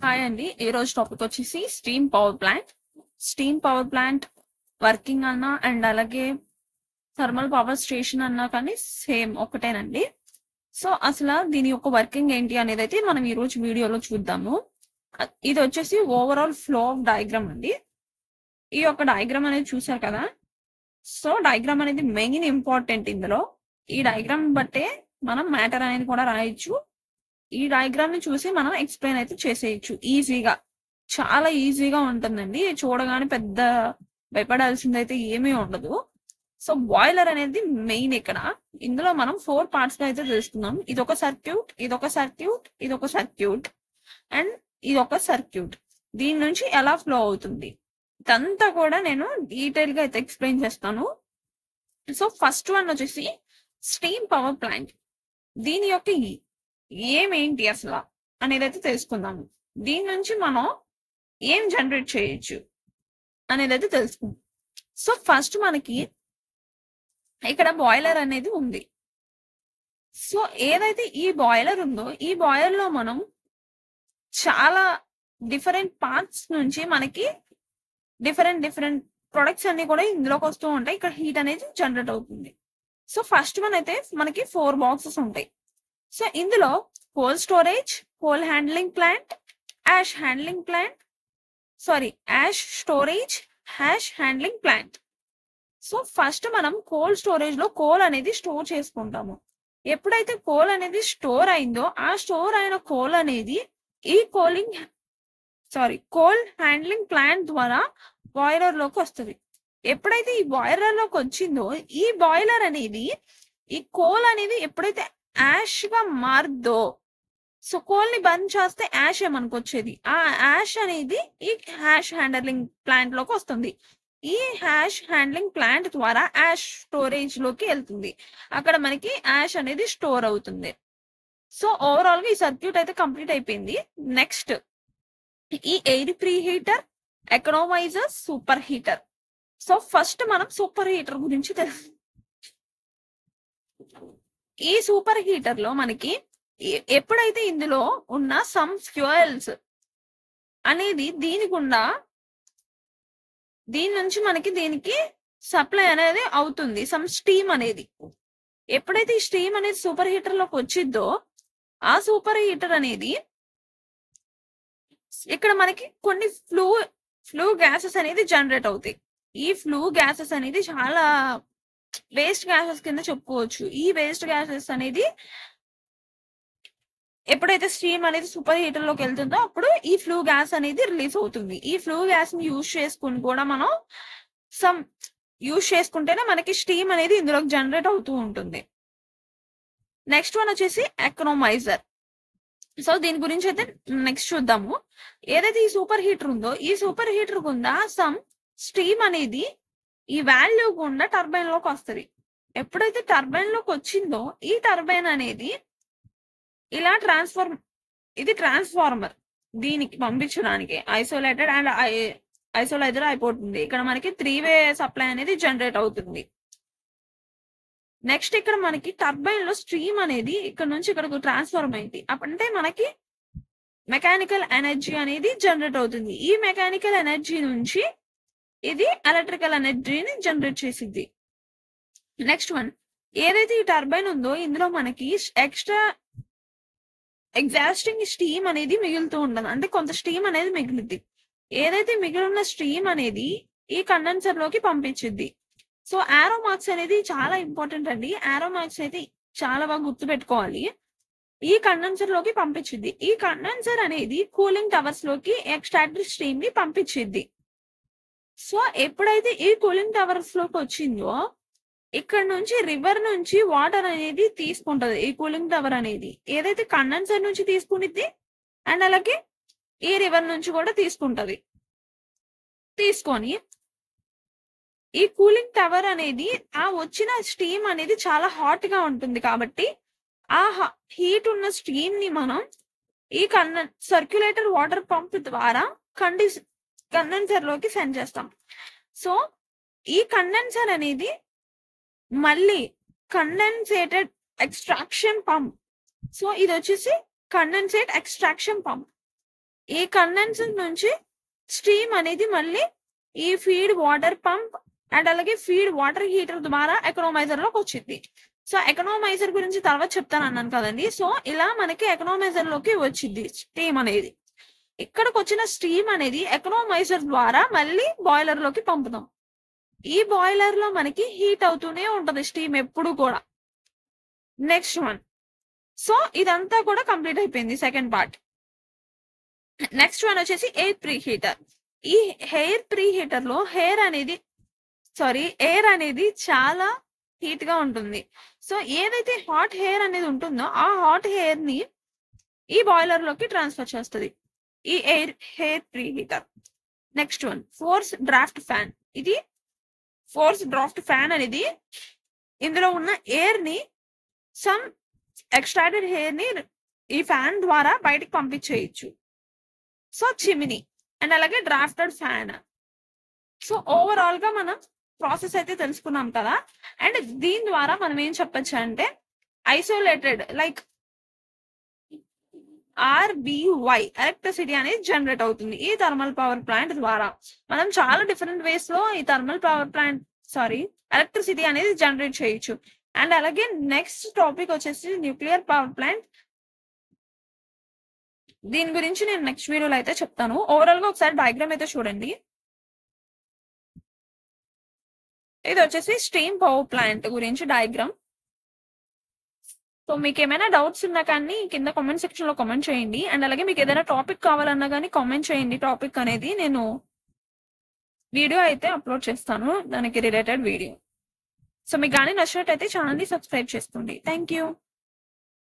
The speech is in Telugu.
హాయ్ అండి. ఈ రోజు టాపిక్ వచ్చేసి steam power plant. Steam power plant working అన్నా అండ్ అలాగే థర్మల్ పవర్ స్టేషన్ అన్నా కానీ సేమ్ ఒకటేనండి. సో అసలు దీని యొక్క వర్కింగ్ ఏంటి అనేది అయితే మనం ఈ రోజు వీడియోలో చూద్దాము. ఇది వచ్చేసి ఓవరాల్ ఫ్లో ఆఫ్ డయాగ్రామ్ అండి. ఈ యొక్క డయాగ్రామ్ అనేది చూసారు కదా. సో డయాగ్రామ్ అనేది మెయిన్ ఇంపార్టెంట్ ఇందులో. ఈ డయాగ్రామ్ బట్టే మనం మ్యాటర్ అనేది కూడా రాయొచ్చు. ఈ డయాగ్రామ్ ని చూసి మనం ఎక్స్ప్లెయిన్ అయితే చేసేయచ్చు ఈజీగా. చాలా ఈజీగా ఉంటుందండి. చూడగానే పెద్ద భయపడాల్సింది అయితే ఏమీ ఉండదు. సో బాయిలర్ అనేది మెయిన్ ఇక్కడ. ఇందులో మనం 4 పార్ట్స్ గా అయితే తెలుసుకుందాం. ఇదొక సర్క్యూట్, ఇదొక సర్క్యూట్, ఇదొక సర్క్యూట్ అండ్ ఇదొక సర్క్యూట్. దీని నుంచి ఎలా ఫ్లో అవుతుంది ఇదంతా కూడా నేను డీటెయిల్ గా అయితే ఎక్స్ప్లెయిన్ చేస్తాను. సో ఫస్ట్ వన్ వచ్చేసి స్టీమ్ పవర్ ప్లాంట్. దీని యొక్క ఏమేంటి అసలు అనేది అయితే తెలుసుకుందాము. దీని నుంచి మనం ఏం జనరేట్ చేయొచ్చు అనేది అయితే తెలుసుకుందాం. సో ఫస్ట్ మనకి ఇక్కడ బాయిలర్ అనేది ఉంది. సో ఏదైతే ఈ బాయిలర్ ఉందో ఈ బాయిలర్ లో మనం చాలా డిఫరెంట్ పార్ట్స్ నుంచి మనకి డిఫరెంట్ ప్రొడక్ట్స్ అన్ని కూడా ఇందులోకి వస్తూ ఉంటాయి. ఇక్కడ హీట్ అనేది జనరేట్ అవుతుంది. సో ఫస్ట్ వన్ అయితే మనకి 4 బాక్సెస్ ఉంటాయి. సో ఇందులో cold storage, coal handling plant, ash handling plant, ash storage, ash handling plant. So first మనం కోల్డ్ స్టోరేజ్ లో కోల్ అనేది స్టోర్ చేసుకుంటాము. ఎప్పుడైతే కోల్ అనేది స్టోర్ అయిందో ఆ స్టోర్ అయిన కోల్ అనేది ఈ కోల్ హ్యాండ్లింగ్ ప్లాంట్ ద్వారా బాయిలర్ లోకి వస్తుంది. ఎప్పుడైతే ఈ బాయిలర్ లోకి వచ్చిందో ఈ బాయిలర్ అనేది ఈ కోల్ అనేది ఎప్పుడైతే యాష్ గా మారుద్దో, సో కోల్ ని బంద్ చేస్తే యాష్ మనకు వచ్చేది. ఆ యాష్ అనేది ఈ హ్యాష్ హ్యాండ్లింగ్ ప్లాంట్ లోకి వస్తుంది. ఈ హ్యాష్ హ్యాండ్లింగ్ ప్లాంట్ ద్వారా యాష్ స్టోరేజ్ లోకి వెళ్తుంది. అక్కడ మనకి యాష్ అనేది స్టోర్ అవుతుంది. సో ఓవరాల్ గా ఈ సర్క్యూట్ అయితే కంప్లీట్ అయిపోయింది. నెక్స్ట్ ఈ air pre heater, economiser, super heater. So first మనం సూపర్ హీటర్ గురించి తెలుసు. ఈ సూపర్ హీటర్ లో మనకి ఎప్పుడైతే ఇందులో ఉన్న సమ్ ఫ్యూయల్స్ అనేది దీని నుంచి మనకి దీనికి సప్లై అనేది అవుతుంది. సమ్ స్టీమ్ అనేది ఎప్పుడైతే ఈ స్టీమ్ అనేది సూపర్ హీటర్ లోకి వచ్చిందో ఆ సూపర్ హీటర్ అనేది ఇక్కడ మనకి కొన్ని ఫ్లూ గ్యాసెస్ అనేది జనరేట్ అవుతాయి. ఈ ఫ్లూ గ్యాసెస్ అనేది చాలా వేస్ట్ గ్యాసెస్ కింద చెప్పుకోవచ్చు. ఈ వేస్ట్ గ్యాసెస్ అనేది ఎప్పుడైతే స్టీమ్ అనేది సూపర్ హీటర్ లోకి వెళ్తుందో అప్పుడు ఈ ఫ్లూ గ్యాస్ అనేది రిలీజ్ అవుతుంది. ఈ ఫ్లూ గ్యాస్ ని యూజ్ చేసుకుని కూడా మనం యూజ్ చేసుకుంటేనే మనకి స్టీమ్ అనేది ఇందులోకి జనరేట్ అవుతూ ఉంటుంది. నెక్స్ట్ వన్ వచ్చేసి ఎకనామైజర్. సో దీని గురించి అయితే నెక్స్ట్ చూద్దాము. ఏదైతే ఈ సూపర్ హీటర్ ఉందో ఈ సూపర్ హీటర్ గుండా సమ్ స్టీమ్ అనేది ఈ వాల్యూ గుండా టర్బైన్ లోకి వస్తుంది. ఎప్పుడైతే టర్బైన్ లోకి వచ్చిందో ఈ టర్బైన్ అనేది ఇలా ట్రాన్స్ఫార్మర్ దీనికి పంపించడానికి ఐసోలేటెడ్ అండ్ ఐసోలైజర్ అయిపోతుంది. ఇక్కడ మనకి 3-వే సప్లై అనేది జనరేట్ అవుతుంది. నెక్స్ట్ ఇక్కడ మనకి టర్బైన్ లో స్ట్రీమ్ అనేది ఇక్కడ నుంచి ఇక్కడికి ట్రాన్స్ఫార్మ్ అయింది. అంటే మనకి మెకానికల్ ఎనర్జీ అనేది జనరేట్ అవుతుంది. ఈ మెకానికల్ ఎనర్జీ నుంచి ఇది ఎలక్ట్రికల్ ఎనర్జీని జనరేట్ చేసింది. నెక్స్ట్ వన్ ఏదైతే ఈ టర్బైన్ ఉందో ఇందులో మనకి ఎక్స్ట్రా ఎగ్జాస్టింగ్ స్టీమ్ అనేది మిగులుతూ ఉండదు. అంటే కొంత స్టీమ్ అనేది మిగిలింది. ఏదైతే మిగిలిన స్టీమ్ అనేది ఈ కండెన్సర్ లోకి పంపించింది. సో ఆరో మార్క్స్ అనేది చాలా ఇంపార్టెంట్ అండి. ఆరో మార్క్స్ అయితే చాలా బాగా గుర్తు పెట్టుకోవాలి. ఈ కండెన్సర్ లోకి పంపించింది. ఈ కండెన్సర్ అనేది కూలింగ్ టవర్స్ లోకి ఎక్స్ట్రాక్టెడ్ స్ట్రీమ్ ని పంపించింది. సో ఎప్పుడైతే ఈ కూలింగ్ టవర్స్ లోకి వచ్చిందో ఇక్కడ నుంచి రివర్ నుంచి వాటర్ అనేది తీసుకుంటది. ఈ కూలింగ్ టవర్ అనేది ఏదైతే కండెన్సర్ నుంచి తీసుకునిద్ది అండ్ అలాగే ఈ రివర్ నుంచి కూడా తీసుకొని ఈ కూలింగ్ టవర్ అనేది ఆ వచ్చిన స్టీమ్ అనేది చాలా హాట్ గా ఉంటుంది. కాబట్టి ఆ హీట్ ఉన్న స్టీమ్ ని మనం ఈ సర్క్యులేటర్ వాటర్ పంప్ ద్వారా కండెన్సర్ లోకి సెండ్ చేస్తాం. సో ఈ కండెన్సర్ అనేది మళ్ళీ కండెన్సేటెడ్ ఎక్స్ట్రాక్షన్ పంప్. సో ఇది వచ్చేసి కండెన్సేట్ ఎక్స్ట్రాక్షన్ పంప్. ఈ కండెన్సర్ నుంచి స్టీమ్ అనేది మళ్ళీ ఈ ఫీడ్ వాటర్ పంప్ అండ్ అలాగే ఫీడ్ వాటర్ హీటర్ ద్వారా ఎకనామైజర్ లోకి వచ్చింది. సో ఎకనామైజర్ గురించి తర్వాత చెప్తాను అన్నాను కదండి. సో ఇలా మనకి ఎకనామైజర్ లోకి వచ్చింది స్టీమ్ అనేది. ఇక్కడికి వచ్చిన స్టీమ్ అనేది ఎకనామైజర్ ద్వారా మళ్ళీ బాయిలర్ లోకి పంపుతాం. ఈ బాయిలర్ లో మనకి హీట్ అవుతూనే ఉంటది స్టీమ్ ఎప్పుడు కూడా. Next one. సో ఇదంతా కూడా కంప్లీట్ అయిపోయింది సెకండ్ పార్ట్. నెక్స్ట్ వన్ వచ్చేసి ఎయిర్ ప్రీ హీటర్. ఈ ఎయిర్ ప్రీ హీటర్ లో ఎయిర్ అనేది చాలా హీట్ గా ఉంటుంది. సో ఏదైతే హాట్ ఎయిర్ అనేది ఉంటుందో ఆ హాట్ ఎయిర్ ని ఈ బాయిలర్ లోకి ట్రాన్స్ఫర్ చేస్తుంది ఈ air pre heater. Next one force draft fan. ఇది ఫోర్స్ డ్రాఫ్ట్ ఫ్యాన్ అనేది ఇందులో ఉన్న ఎయిర్ ని సమ్ ఎక్స్ట్రాక్టెడ్ ఎయిర్ ని ఈ ఫ్యాన్ ద్వారా బయటకు పంపించేయచ్చు. సో చిమినీ అండ్ అలాగే డ్రాఫ్టెడ్ ఫ్యాన్. సో ఓవరాల్ గా మనం ప్రాసెస్ అయితే తెలుసుకున్నాం కదా. అండ్ దీని ద్వారా మనం ఏం చెప్పచ్చు అంటే ఐసోలేటెడ్ లైక్ RBY ఎలక్ట్రిసిటీ అనేది జనరేట్ అవుతుంది ఈ థర్మల్ పవర్ ప్లాంట్ ద్వారా. మనం చాలా డిఫరెంట్ వేస్ లో ఈ థర్మల్ పవర్ ప్లాంట్ ఎలక్ట్రిసిటీ అనేది జనరేట్ చేయొచ్చు. అండ్ అలాగే నెక్స్ట్ టాపిక్ వచ్చేసి న్యూక్లియర్ పవర్ ప్లాంట్. దీని గురించి నేను నెక్స్ట్ వీడియోలో అయితే చెప్తాను. ఓవరాల్ గా ఒకసారి డయాగ్రామ్ అయితే చూడండి. ఇది వచ్చేసి స్టీమ్ పవర్ ప్లాంట్ గురించి డయాగ్రామ్. సో మీకు ఏమైనా డౌట్స్ ఉన్నా కానీ కింద కామెంట్ సెక్షన్ లో కామెంట్ చేయండి. అండ్ అలాగే మీకు ఏదైనా టాపిక్ కావాలన్నా కానీ కామెంట్ చేయండి. టాపిక్ అనేది నేను వీడియో అయితే అప్లోడ్ చేస్తాను దానికి రిలేటెడ్ వీడియో. సో మీకు కానీ నచ్చినట్టయితే ఛానల్ ని సబ్స్క్రైబ్ చేసుకోండి. Thank you.